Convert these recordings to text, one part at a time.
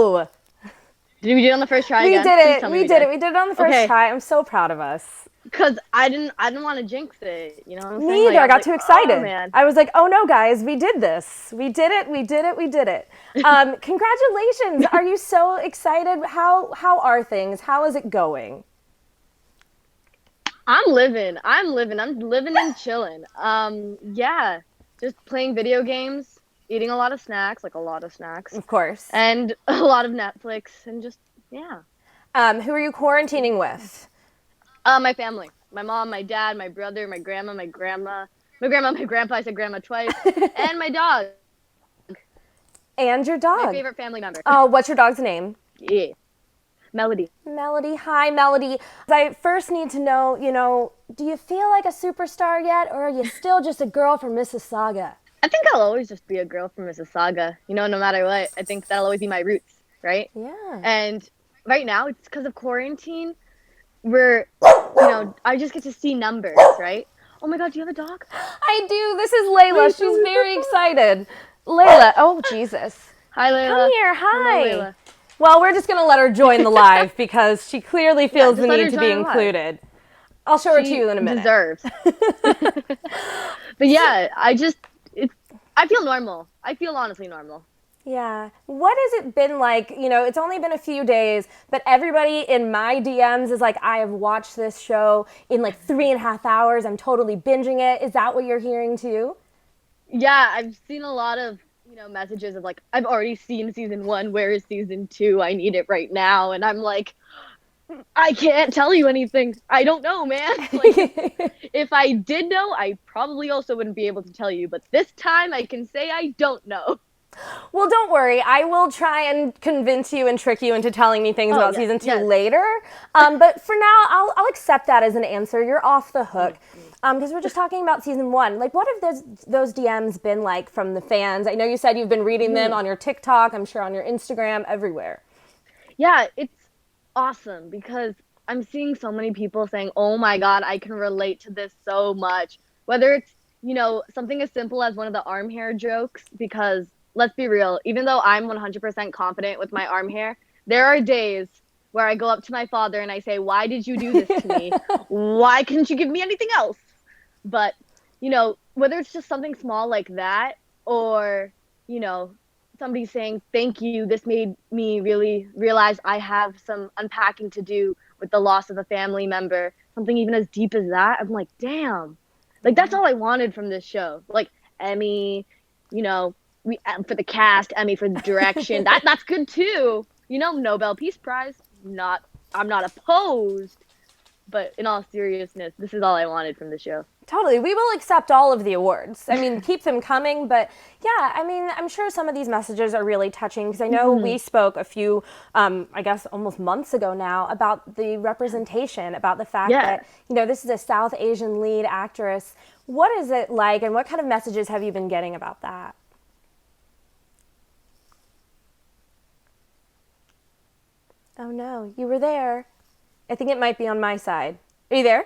go. Did we do it on the first try We again? did Please it. tell me We we did it. did. We did it on the first Okay, try. I'm so proud of us. because I didn't want to jinx it. You know what I'm saying? Me Like either. I I was got like, too oh excited. man. I was like, oh no, guys, we did this. We did it. We did it. We did it. Congratulations. Are you so excited? How are things? How is it going? I'm living. I'm living. I'm living and chilling. Yeah, just playing video games, eating a lot of snacks, like a lot of snacks, Of course. and a lot of Netflix, and just yeah. Who are you quarantining with? My family, my mom, my dad, my brother, my grandpa. I said grandma twice, and my dog, And your my dog. favorite family member. Oh, what's your dog's name? Yeah, Melody. Melody. Hi, Melody. I first need to know, do you feel like a superstar yet, or are you still just a girl from Mississauga? I think I'll always just be a girl from Mississauga. You know, no matter what. I think that'll always be my roots, right? Yeah. And right now, it's because of quarantine. I just get to see numbers, right? Oh my God, do you have a dog? I do. This is Layla. Wait, She's so very excited. Layla. Oh, Jesus. Hi, Come Layla. here. Hello, Hi. Layla. Well, we're just going to let her join the live because she clearly Yeah, feels the just let need her to be join live. included. I'll show her to She you in a minute. deserves. But yeah, I feel normal. I feel honestly normal. Yeah. What has it been like? It's only been a few days, but everybody in my DMs is like, I have watched this show in like 3.5 hours. I'm totally binging it. Is that what you're hearing too? Yeah, I've seen a lot of, messages of like, I've already seen season 1. Where is season 2? I need it right now. And I'm like, I can't tell you anything. I don't know, man. Like, if I did know, I probably also wouldn't be able to tell you. But this time I can say I don't know. Well, don't worry. I will try and convince you and trick you into telling me things Oh, about yes, season 2 yes. later. But for now, I'll accept that as an answer. You're off the hook. Because we're just talking about season 1. Like, what have those DMs been like from the fans? I know you said you've been reading them on your TikTok, I'm sure on your Instagram, everywhere. Yeah, it's awesome because I'm seeing so many people saying, oh my God, I can relate to this so much. Whether it's, something as simple as one of the arm hair jokes, because let's be real, even though I'm 100% confident with my arm hair, there are days where I go up to my father and I say, why did you do this to me? Why couldn't you give me anything else? But, whether it's just something small like that or, you know, somebody saying, thank you, this made me really realize I have some unpacking to do with the loss of a family member, something even as deep as that, I'm like, damn. Like, that's all I wanted from this show. Like, Emmy, you know, for the cast, Emmy for the direction. That's good too. Nobel Peace Prize. I'm not opposed, but in all seriousness, this is all I wanted from the show. Totally. We will accept all of the awards. I mean, keep them coming. But yeah, I mean, I'm sure some of these messages are really touching because I know we spoke a few, I guess almost months ago now about the representation, about the fact Yeah. that, this is a South Asian lead actress. What is it like and what kind of messages have you been getting about that? Oh no, you were there. I think it might be on my side. Are you there?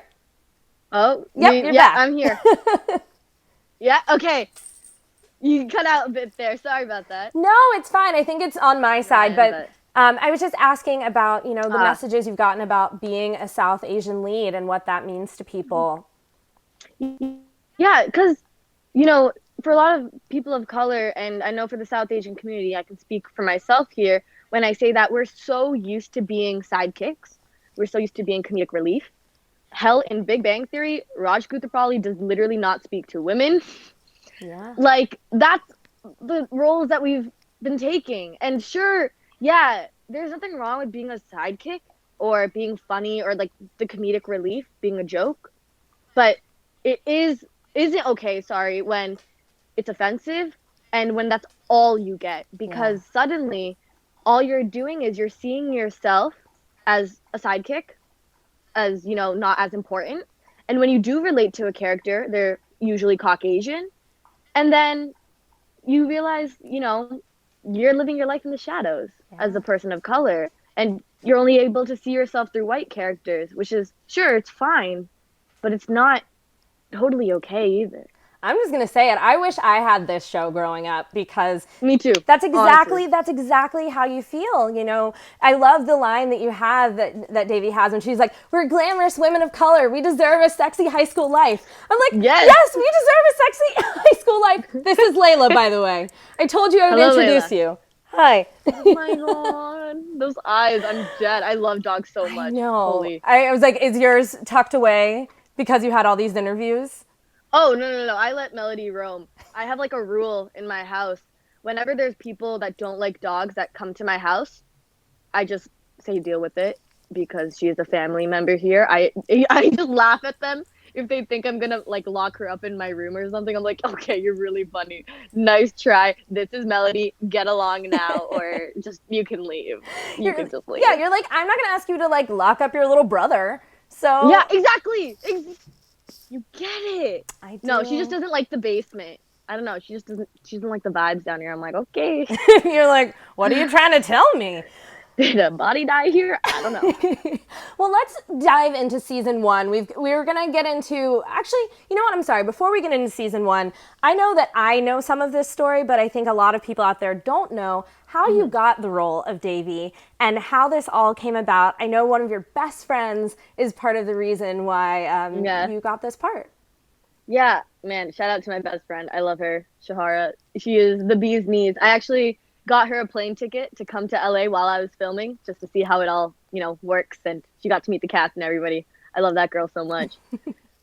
Oh, Yep, you're yeah, back. I'm here. Yeah, okay. You cut out a bit there. Sorry about that. No, it's fine. I think it's on my side, Yeah, but I was just asking about, the uh, messages you've gotten about being a South Asian lead and what that means to people. yeah, because, for a lot of people of color, and I know for the South Asian community, I can speak for myself here when I say that we're so used to being sidekicks. We're so used to being comedic relief. Hell, in Big Bang Theory, Raj Koothrappali does literally not speak to women. Yeah. Like, that's the roles that we've been taking. And sure, yeah, there's nothing wrong with being a sidekick or being funny or like the comedic relief, being a joke. But it isn't okay, sorry, when it's offensive and when that's all you get. Because suddenly all you're doing is you're seeing yourself as a sidekick, as, not as important. And when you do relate to a character, they're usually Caucasian. And then you realize, you're living your life in the shadows as a person of color. And you're only able to see yourself through white characters, which is, sure, it's fine, but it's not totally okay either. I'm just gonna say it. I wish I had this show growing up because Me too. that's Honestly. exactly how you feel. You know, I love the line that you have that Davey has when she's like, "We're glamorous women of color. We deserve a sexy high school life." I'm like, Yes. yes, we deserve a sexy high school life. This is Layla, by the way. I told you I would Hello, introduce Layla. you. Hi. Oh my god, those eyes! I'm dead. I love dogs so I much. know. Holy. I was like, is yours tucked away because you had all these interviews? Oh no! I let Melody roam. I have like a rule in my house. Whenever there's people that don't like dogs that come to my house, I just say deal with it because she is a family member here. I just laugh at them if they think I'm gonna like lock her up in my room or something. I'm like, okay, you're really funny. Nice try. This is Melody. Get along now, or just you can leave. You can just leave. Yeah, you're like, I'm not gonna ask you to like lock up your little brother. Yeah, So exactly. You get it. I do. No, she just doesn't like the basement. I don't know. She just doesn't. She doesn't like the vibes down here. I'm like, okay. You're like, what are you trying to tell me? Did a body die here? I don't know. Well, let's dive into season one. We're gonna get into actually, you know what? I'm sorry. Before we get into season one, I know that I know some of this story, but I think a lot of people out there don't know how you got the role of Davey and how this all came about. I know one of your best friends is part of the reason why Yeah. you got this part. Yeah, man. Shout out to my best friend. I love her, Shahara. She is the bee's knees. I actually got her a plane ticket to come to LA while I was filming just to see how it all, works. And she got to meet the cast and everybody. I love that girl so much.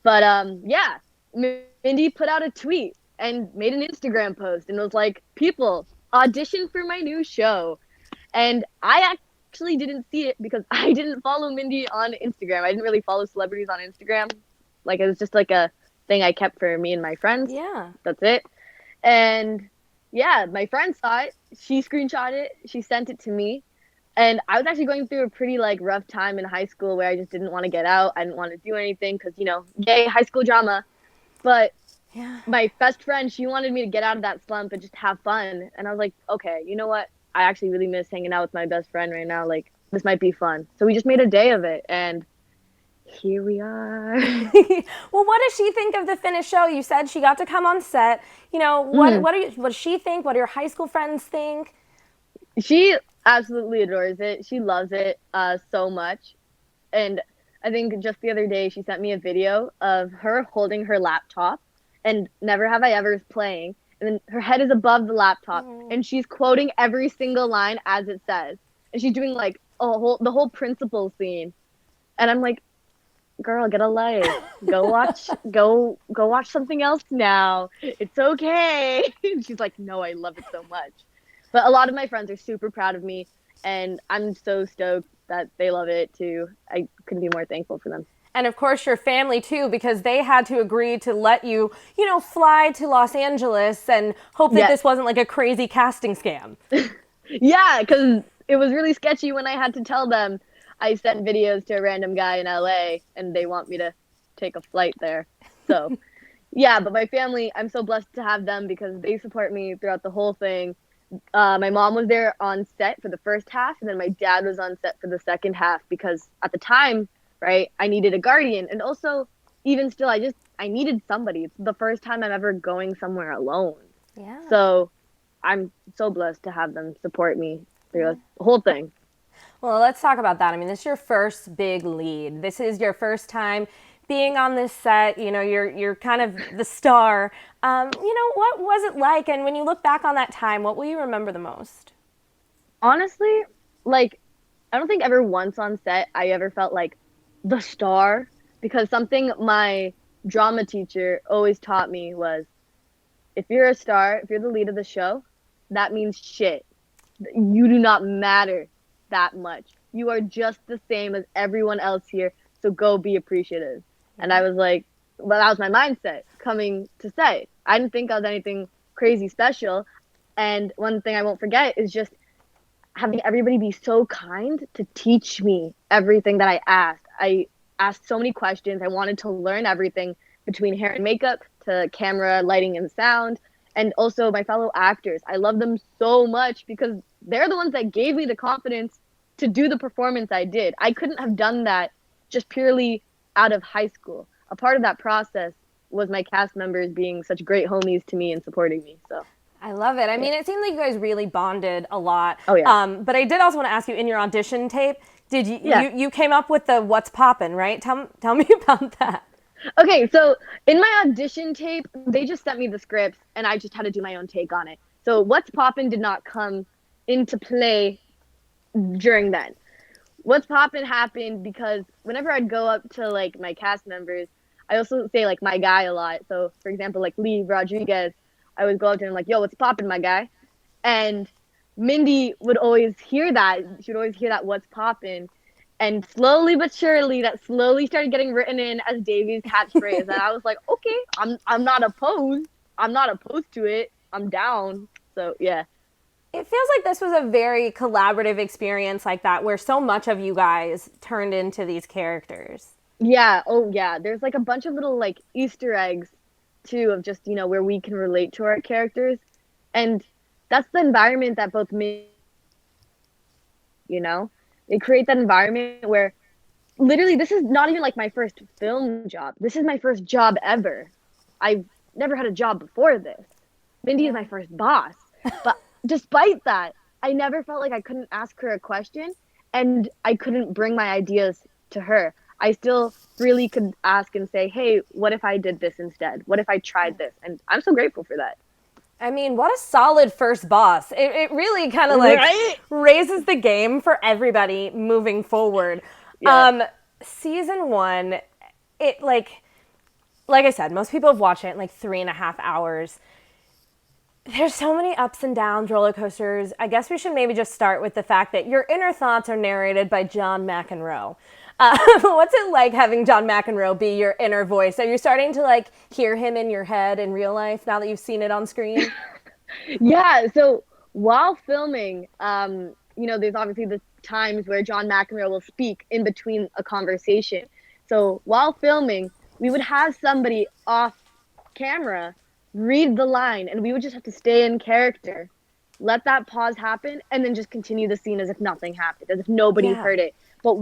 But yeah, Mindy put out a tweet and made an Instagram post and was like, people, audition for my new show. And I actually didn't see it because I didn't follow Mindy on Instagram. I didn't really follow celebrities on Instagram. Like, it was just like a thing I kept for me and my friends. Yeah. That's it. And yeah, my friend saw it. She screenshot it. She sent it to me. And I was actually going through a pretty like rough time in high school where I just didn't want to get out. I didn't want to do anything because, yay, high school drama. But Yeah. my best friend, she wanted me to get out of that slump and just have fun. And I was like, okay, you know what? I actually really miss hanging out with my best friend right now. Like, this might be fun. So we just made a day of it. And here we are. Well, what does she think of the finished show? You said she got to come on set. What does she think? What do your high school friends think? She absolutely adores it. She loves it so much. And I think just the other day she sent me a video of her holding her laptop and Never Have I Ever is playing. And then her head is above the laptop and she's quoting every single line as it says. And she's doing like the whole principal scene. And I'm like, girl, get a life. Go watch something else now. It's okay. And she's like, no, I love it so much. But a lot of my friends are super proud of me, and I'm so stoked that they love it too. I couldn't be more thankful for them. And of course your family too, because they had to agree to let you, fly to Los Angeles and hope that this wasn't like a crazy casting scam. Yeah, because it was really sketchy when I had to tell them I sent videos to a random guy in LA and they want me to take a flight there. So, yeah, but my family, I'm so blessed to have them because they support me throughout the whole thing. My mom was there on set for the first half, and then my dad was on set for the second half because at the time, right, I needed a guardian. And also, even still, I needed somebody. It's the first time I'm ever going somewhere alone. Yeah. So I'm so blessed to have them support me through the whole thing. Well, let's talk about that. I mean, this is your first big lead. This is your first time being on this set. You're kind of the star. What was it like? And when you look back on that time, what will you remember the most? Honestly, like, I don't think ever once on set I ever felt like the star, because something my drama teacher always taught me was, if you're a star, if you're the lead of the show, that means shit. You do not matter that much. You are just the same as everyone else here, so go be appreciative. And I was like, well, that was my mindset coming to set. I didn't think I was anything crazy special. And one thing I won't forget is just having everybody be so kind to teach me everything that I asked. I asked so many questions. I wanted to learn everything between hair and makeup to camera, lighting, and sound. And also my fellow actors. I love them so much because they're the ones that gave me the confidence to do the performance I did. I couldn't have done that just purely out of high school. A part of that process was my cast members being such great homies to me and supporting me. So I love it. I mean, it seemed like you guys really bonded a lot. Oh, yeah. But I did also want to ask you, in your audition tape, did you Yeah. you came up with the "What's Poppin'," right? Tell me about that. Okay, so in my audition tape, they just sent me the scripts and I just had to do my own take on it. So What's Poppin' did not come into play during then. What's Poppin' happened because whenever I'd go up to like my cast members, I also say like my guy a lot. So for example, like Lee Rodriguez, I would go up to him like, yo, what's poppin', my guy? And Mindy would always hear that. She would always hear that what's poppin'. And slowly but surely, that slowly started getting written in as Daveys' catchphrase. And I was like, okay, I'm not opposed. I'm not opposed to it. I'm down. So yeah. It feels like this was a very collaborative experience like that, where so much of you guys turned into these characters. Yeah. Oh yeah. There's like a bunch of little like Easter eggs too of just, where we can relate to our characters. And that's the environment that both me, they create that environment where literally this is not even like my first film job. This is my first job ever. I've never had a job before this. Mindy is my first boss. But despite that, I never felt like I couldn't ask her a question and I couldn't bring my ideas to her. I still really could ask and say, hey, what if I did this instead? What if I tried this? And I'm so grateful for that. I mean, what a solid first boss. It really kind of like raises the game for everybody moving forward. Yeah. Season 1, it like I said, most people have watched it in like 3.5 hours. There's so many ups and downs, roller coasters. I guess we should maybe just start with the fact that your inner thoughts are narrated by John McEnroe. What's it like having John McEnroe be your inner voice? Are you starting to like hear him in your head in real life now that you've seen it on screen? Yeah. So while filming, there's obviously the times where John McEnroe will speak in between a conversation. So while filming, we would have somebody off camera read the line and we would just have to stay in character, let that pause happen, and then just continue the scene as if nothing happened, as if nobody heard it. But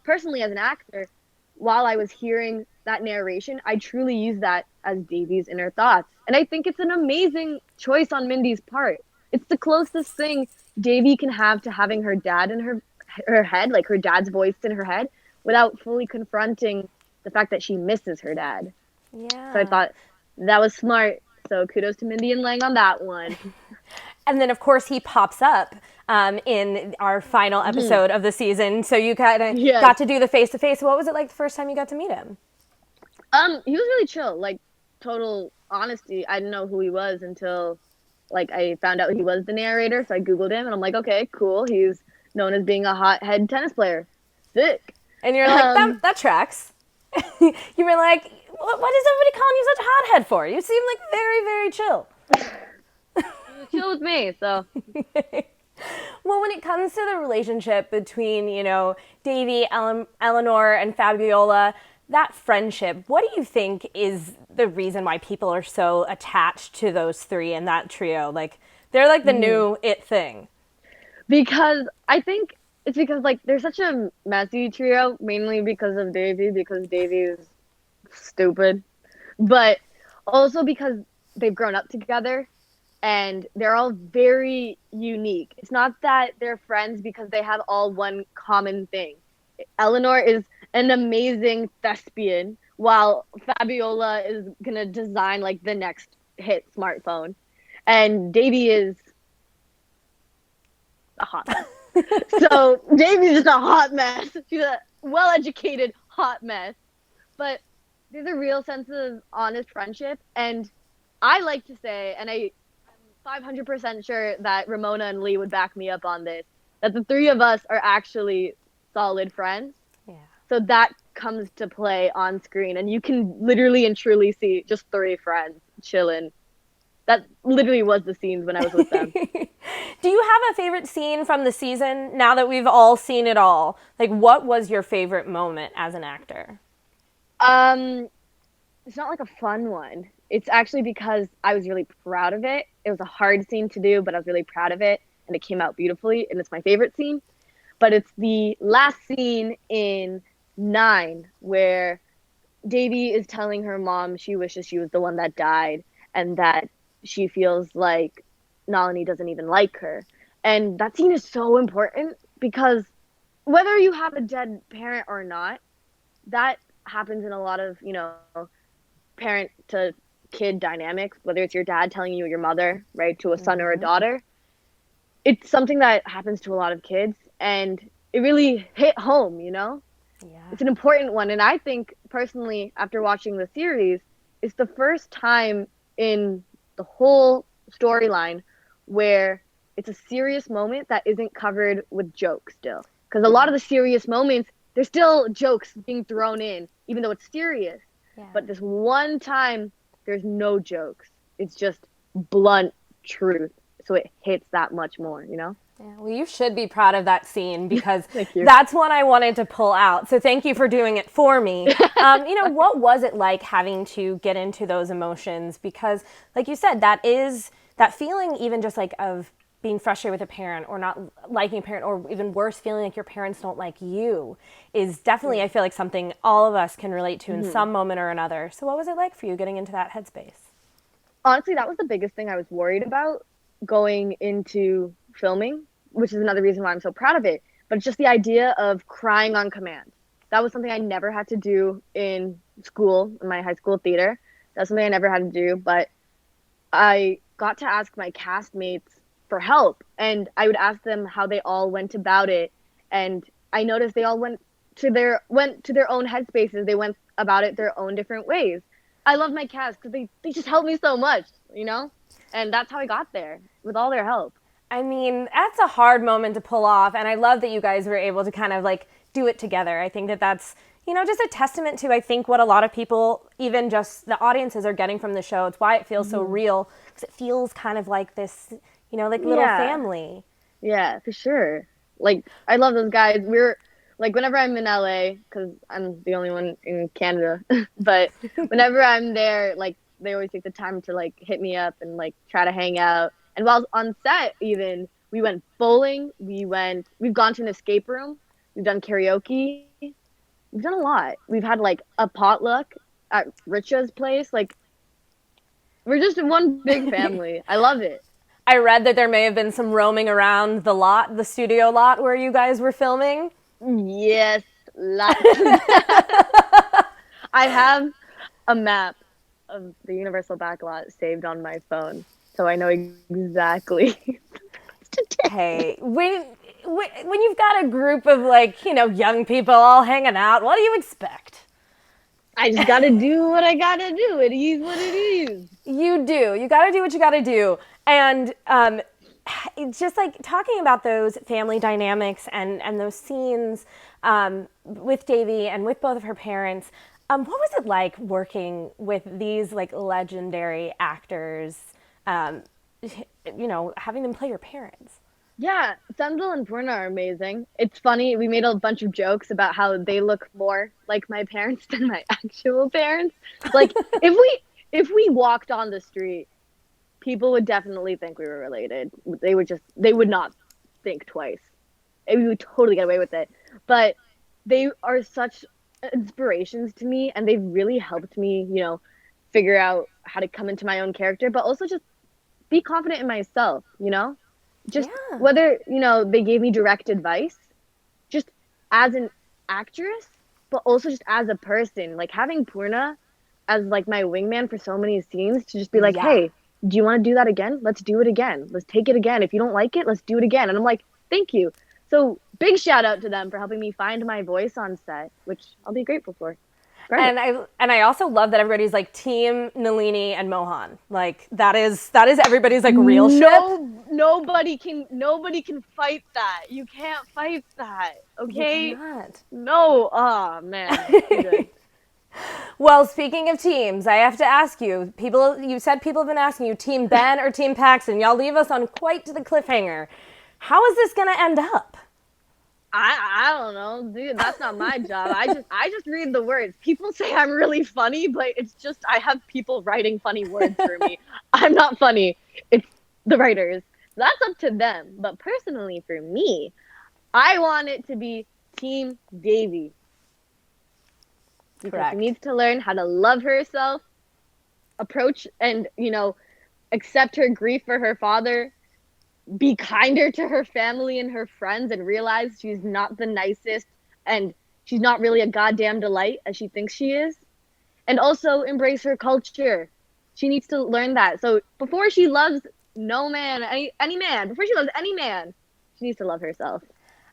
personally as an actor, while I was hearing that narration, I truly use that as Davy's inner thoughts. And I think it's an amazing choice on Mindy's part. It's the closest thing Davey can have to having her dad in her head, like her dad's voice in her head, without fully confronting the fact that she misses her dad. Yeah. So I thought that was smart. So kudos to Mindy and Lang on that one. And then, of course, he pops up in our final episode of the season. So you got to do the face-to-face. What was it like the first time you got to meet him? He was really chill. Like, total honesty. I didn't know who he was until, like, I found out he was the narrator. So I Googled him, and I'm like, okay, cool. He's known as being a hothead tennis player. Sick. And you're like, that tracks. You were like, what is everybody calling you such a hothead for? You seem like very, very chill. Chill with me, so. Well, when it comes to the relationship between, Davey, Eleanor, and Fabiola, that friendship, what do you think is the reason why people are so attached to those three and that trio? Like, they're like the new it thing. Because I think it's because, like, they're such a messy trio, mainly because of Davey, because Davey is stupid. But also because they've grown up together. And they're all very unique. It's not that they're friends because they have all one common thing. Eleanor is an amazing thespian, while Fabiola is going to design, like, the next hit smartphone. And Davey is a hot mess. So Davey's just a hot mess. She's a well-educated hot mess. But there's a real sense of honest friendship. And I like to say, and I'm 500% sure that Ramona and Lee would back me up on this, that the three of us are actually solid friends. Yeah. So that comes to play on screen, and you can literally and truly see just three friends chilling. That literally was the scenes when I was with them. Do you have a favorite scene from the season now that we've all seen it all? Like, what was your favorite moment as an actor? It's not like a fun one. It's actually because I was really proud of it. It was a hard scene to do, but I was really proud of it, and it came out beautifully, and it's my favorite scene. But it's the last scene in 9 where Davey is telling her mom she wishes she was the one that died and that she feels like Nalini doesn't even like her. And that scene is so important because whether you have a dead parent or not, that happens in a lot of, parent to kid dynamics, whether it's your dad telling you your mother, right, to a son or a daughter. It's something that happens to a lot of kids, and it really hit home, Yeah. It's an important one. And I think personally, after watching the series, it's the first time in the whole storyline where it's a serious moment that isn't covered with jokes still. Because a lot of the serious moments, there's still jokes being thrown in, even though it's serious. Yeah. But this one time, there's no jokes. It's just blunt truth. So it hits that much more, Yeah, well, you should be proud of that scene because Thank you. that's one I wanted to pull out. So thank you for doing it for me. What was it like having to get into those emotions? Because, like you said, that feeling, even just like of being frustrated with a parent or not liking a parent, or even worse, feeling like your parents don't like you, is definitely, I feel like, something all of us can relate to in some moment or another. So what was it like for you getting into that headspace? Honestly, that was the biggest thing I was worried about going into filming, which is another reason why I'm so proud of it. But it's just the idea of crying on command. That was something I never had to do in school, in my high school theater. That's something I never had to do, but I got to ask my castmates for help, and I would ask them how they all went about it, and I noticed they all went to their own headspaces. They went about it their own different ways. I love my cast because they just helped me so much, and that's how I got there, with all their help. I mean, that's a hard moment to pull off, and I love that you guys were able to kind of like do it together. I think that that's, just a testament to, I think, what a lot of people, even just the audiences, are getting from the show. It's why it feels so real, because it feels kind of like this, like little family. Yeah, for sure. Like, I love those guys. We're like, whenever I'm in LA, because I'm the only one in Canada, but whenever I'm there, like, they always take the time to like hit me up and like try to hang out. And while on set, even we went bowling, we've gone to an escape room, we've done karaoke, we've done a lot. We've had like a potluck at Richa's place. Like, we're just one big family. I love it. I read that there may have been some roaming around the studio lot where you guys were filming. Yes, lots of that. I have a map of the Universal backlot saved on my phone, so I know exactly. Hey, when you've got a group of like, young people all hanging out, what do you expect? I just gotta do what I gotta do. It is what it is. You do. You got to do what you got to do. And it's just like talking about those family dynamics and those scenes with Davey and with both of her parents. What was it like working with these like legendary actors? Having them play your parents. Yeah, Sandal and Purna are amazing. It's funny, we made a bunch of jokes about how they look more like my parents than my actual parents. Like, if we walked on the street, people would definitely think we were related. They would not think twice. And we would totally get away with it. But they are such inspirations to me, and they've really helped me, figure out how to come into my own character, but also just be confident in myself, Just whether, they gave me direct advice, just as an actress, but also just as a person. Like, having Purna as like my wingman for so many scenes, to just be like, hey, do you want to do that again? Let's do it again. Let's take it again. If you don't like it, let's do it again. And I'm like, thank you. So big shout out to them for helping me find my voice on set, which I'll be grateful for. And I also love that everybody's like Team Nalini and Mohan. Like that is everybody's like real ship. Nobody can fight that. You can't fight that. Okay? You cannot. No. Oh man. Good. Well, speaking of teams, I have to ask you. You said people have been asking you, Team Ben or Team Paxton. Y'all leave us on quite the cliffhanger. How is this gonna end up? I don't know, dude. That's not my job. I just read the words. People say I'm really funny, but it's just I have people writing funny words for me. I'm not funny. It's the writers. That's up to them. But personally, for me, I want it to be Team Devi. because she Correct. needs to learn how to love herself, approach and, accept her grief for her father, be kinder to her family and her friends, and realize she's not the nicest and she's not really a goddamn delight as she thinks she is. And also embrace her culture. She needs to learn that. So before she loves any man, before she loves any man, she needs to love herself.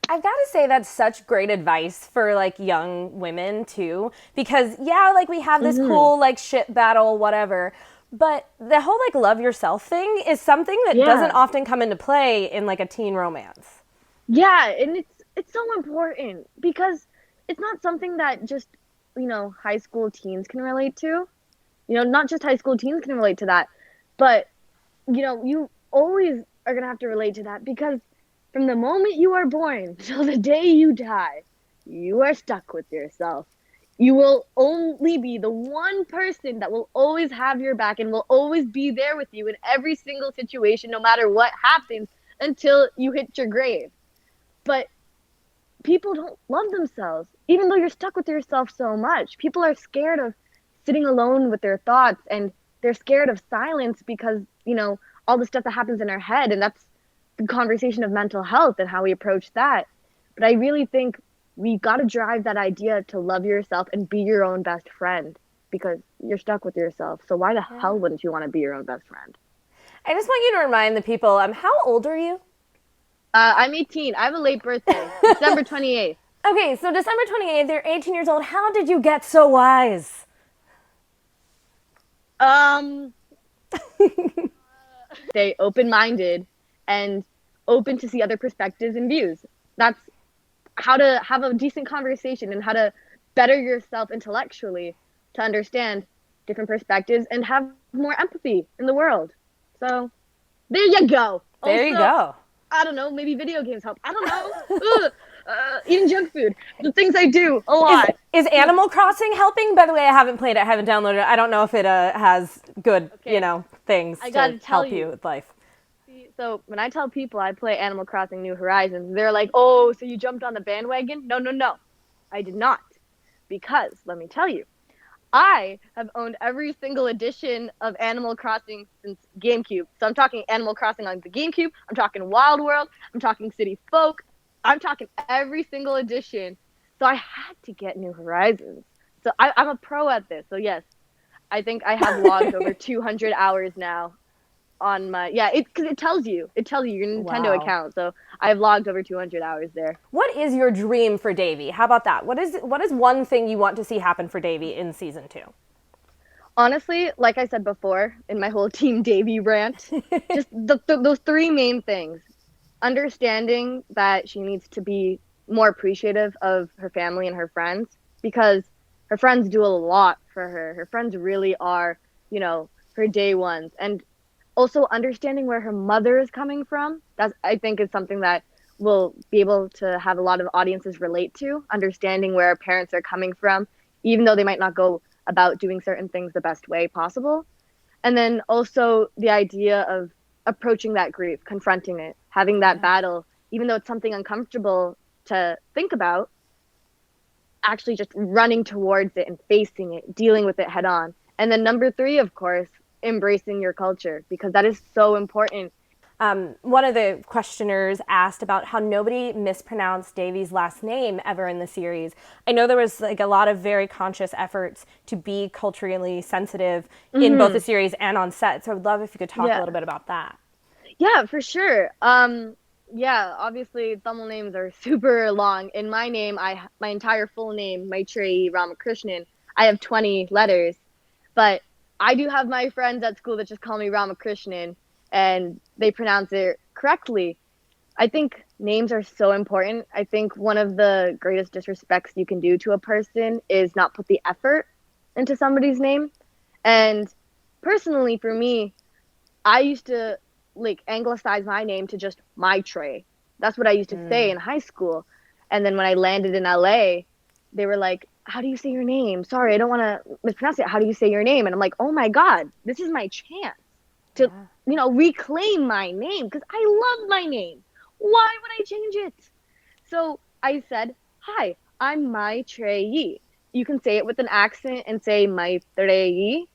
I've got to say that's such great advice for like young women too, because yeah, like we have this cool like shit battle, whatever. But the whole like love yourself thing is something that doesn't often come into play in like a teen romance. Yeah, and it's so important because it's not something that just, high school teens can relate to. Not just high school teens can relate to that, but you always are going to have to relate to that because from the moment you are born till the day you die, you are stuck with yourself. You will only be the one person that will always have your back and will always be there with you in every single situation, no matter what happens, until you hit your grave. But people don't love themselves, even though you're stuck with yourself so much. People are scared of sitting alone with their thoughts, and they're scared of silence because, all the stuff that happens in our head, and that's the conversation of mental health and how we approach that. But I really think we got to drive that idea to love yourself and be your own best friend because you're stuck with yourself. So why the hell wouldn't you want to be your own best friend? I just want you to remind the people, how old are you? I'm 18. I have a late birthday, December 28th. Okay, so December 28th, you're 18 years old. How did you get so wise? Stay open-minded and open to see other perspectives and views. That's how to have a decent conversation and how to better yourself intellectually to understand different perspectives and have more empathy in the world. So there you go. There you go. I don't know, maybe video games help. I don't know. Eating junk food. The things I do a lot. Is Animal Crossing helping? By the way, I haven't played it. I haven't downloaded it. I don't know if it has good, things to help you with life. So when I tell people I play Animal Crossing New Horizons, they're like, oh, so you jumped on the bandwagon? No. I did not. Because, let me tell you, I have owned every single edition of Animal Crossing since GameCube. So I'm talking Animal Crossing on the GameCube. I'm talking Wild World. I'm talking City Folk. I'm talking every single edition. So I had to get New Horizons. So I'm a pro at this. So yes, I think I have logged over 200 hours now on my because it tells you your Nintendo account. So I've logged over 200 hours there. What is your dream for Davey? How about that? What is one thing you want to see happen for Davey in season 2? Honestly, like I said before in my whole Team Devi rant, just those three main things. Understanding that she needs to be more appreciative of her family and her friends because her friends do a lot for her. Her friends really are, her day ones. And also understanding where her mother is coming from. That's, I think, is something that will be able to have a lot of audiences relate to, understanding where our parents are coming from, even though they might not go about doing certain things the best way possible. And then also the idea of approaching that grief, confronting it, having that battle, even though it's something uncomfortable to think about, actually just running towards it and facing it, dealing with it head on. And then number 3, of course, embracing your culture, because that is so important. One of the questioners asked about how nobody mispronounced Davey's last name ever in the series. I know there was like a lot of very conscious efforts to be culturally sensitive in both the series and on set. So I would love if you could talk a little bit about that. Yeah, for sure. Obviously Tamil names are super long. In my name, my entire full name, Maitreyi Ramakrishnan, I have 20 letters. But I do have my friends at school that just call me Ramakrishnan, and they pronounce it correctly. I think names are so important. I think one of the greatest disrespects you can do to a person is not put the effort into somebody's name. And personally, for me, I used to anglicize my name to just Maitreyi. That's what I used to say in high school. And then when I landed in LA, they were like, how do you say your name? Sorry, I don't want to mispronounce it. How do you say your name? And I'm like, oh my God, this is my chance to, reclaim my name because I love my name. Why would I change it? So I said, hi, I'm Maitreyi. you can say it with an accent and say Maitreyi,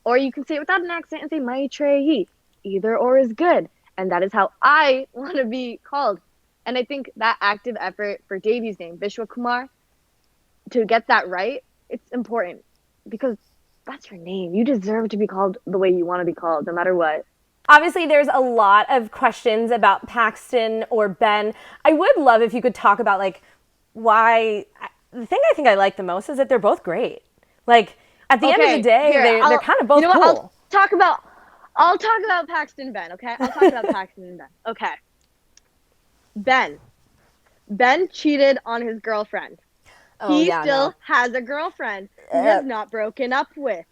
or you can say it without an accent and say Maitreyi. Either or is good. And that is how I want to be called. And I think that active effort for Davy's name, Vishwa Kumar, to get that right, it's important because that's your name. You deserve to be called the way you want to be called, no matter what. Obviously, there's a lot of questions about Paxton or Ben. I would love if you could talk about like why. The thing I think I like the most is that they're both great. Like at the end of the day, they're kind of both cool. I'll talk about Paxton and Ben. Okay, I'll talk about Paxton and Ben. Okay, Ben cheated on his girlfriend. He still has a girlfriend he has not broken up with.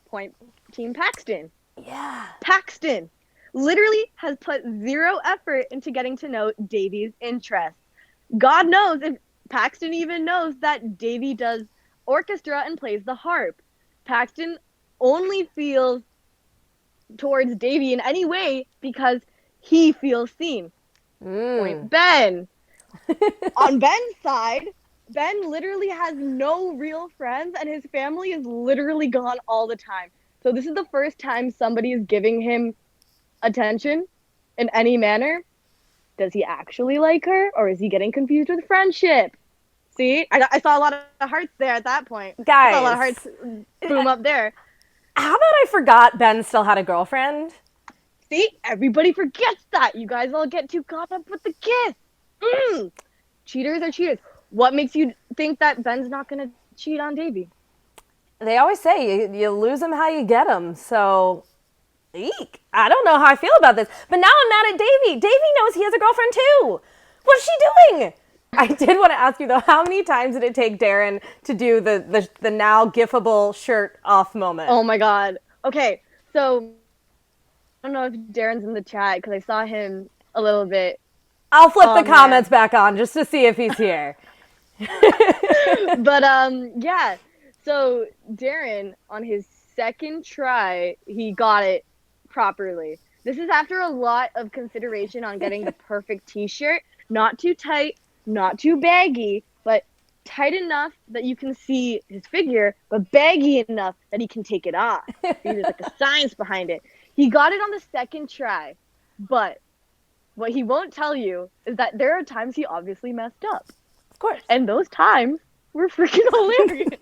Point Team Paxton. Yeah. Paxton literally has put zero effort into getting to know Davy's interests. God knows if Paxton even knows that Davey does orchestra and plays the harp. Paxton only feels towards Davey in any way because he feels seen. Point Ben. On Ben's side, Ben literally has no real friends and his family is literally gone all the time. So this is the first time somebody is giving him attention in any manner. Does he actually like her or is he getting confused with friendship? See, I saw a lot of hearts there at that point. Guys. I saw a lot of hearts boom up there. How about I forgot Ben still had a girlfriend? See, everybody forgets that. You guys all get too caught up with the kiss. Cheaters are cheaters. What makes you think that Ben's not going to cheat on Davey? They always say you lose them how you get them. So, eek. I don't know how I feel about this. But now I'm mad at Davey. Davey knows he has a girlfriend too. What's she doing? I did want to ask you though, how many times did it take Darren to do the now gifable shirt off moment? Oh my God. Okay, so I don't know if Darren's in the chat because I saw him a little bit. I'll flip the comments back on just to see if he's here. But yeah. So Darren, on his second try, he got it properly. This is after a lot of consideration on getting the perfect t-shirt. Not too tight, not too baggy, but tight enough that you can see his figure, but baggy enough that he can take it off. See, there's like a science behind it. He got it on the second try, but what he won't tell you is that there are times he obviously messed up. Of course. And those times were freaking hilarious.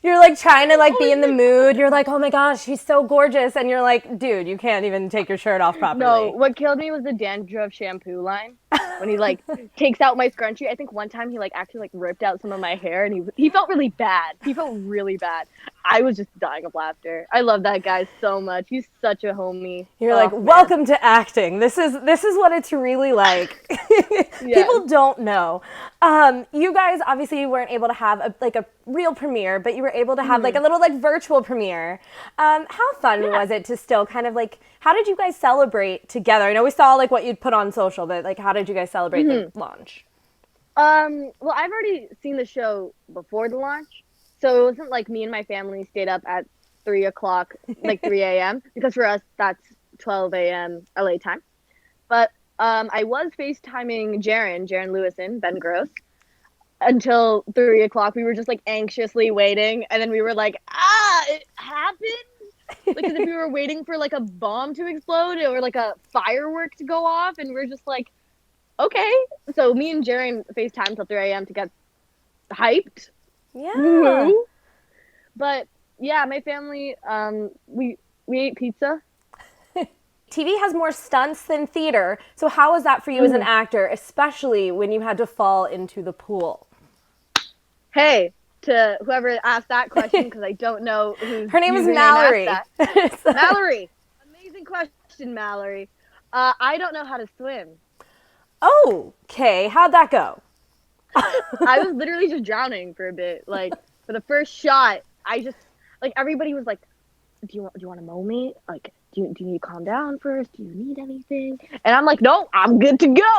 You're like trying to like be in the mood. You're like, oh my gosh, she's so gorgeous. And you're like, dude, you can't even take your shirt off properly. No, what killed me was the dandruff shampoo line. When he like takes out my scrunchie. I think one time he like actually like ripped out some of my hair and he felt really bad. He felt really bad. I was just dying of laughter. I love that guy so much. He's such a homie. You're like, welcome to acting. This is what it's really like. People don't know. You guys obviously weren't able to have a real premiere, but you were able to have like a little like virtual premiere. How fun was it to still kind of like, how did you guys celebrate together? I know we saw like what you'd put on social, but like how did you guys celebrate the launch? Well, I've already seen the show before the launch, so it wasn't like me and my family stayed up at 3 o'clock, like 3 a.m. because for us that's 12 a.m. LA time. But I was FaceTiming Jaren Lewison, Ben Gross, until 3 o'clock. We were just like anxiously waiting, and then we were like, it happened. Like as if we were waiting for like a bomb to explode or like a firework to go off, and we're just like, okay. So me and Jaren FaceTime till 3 a.m. to get hyped. Yeah. Woo-hoo. But yeah, my family, we ate pizza. TV has more stunts than theater. So how was that for you as an actor, especially when you had to fall into the pool? Hey, to whoever asked that question, because I don't know who's her name is Mallory. Mallory. Amazing question, Mallory. I don't know how to swim. Oh, okay. How'd that go? I was literally just drowning for a bit. Like for the first shot, I just like everybody was like, "Do you want to mow me? Like, do you need to calm down first? Do you need anything?" And I'm like, "No, I'm good to go."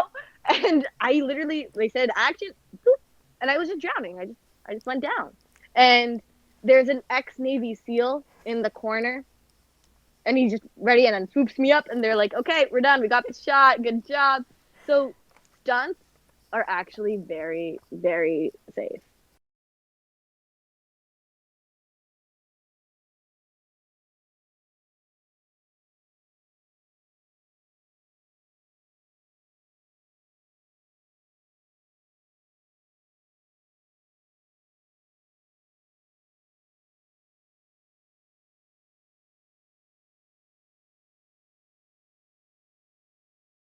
And I literally, they said action, boop, and I was just drowning. I just went down. And there's an ex-Navy SEAL in the corner, and he's just ready and then swoops me up, and they're like, "Okay, we're done. We got the shot. Good job." So stunts are actually very, very safe.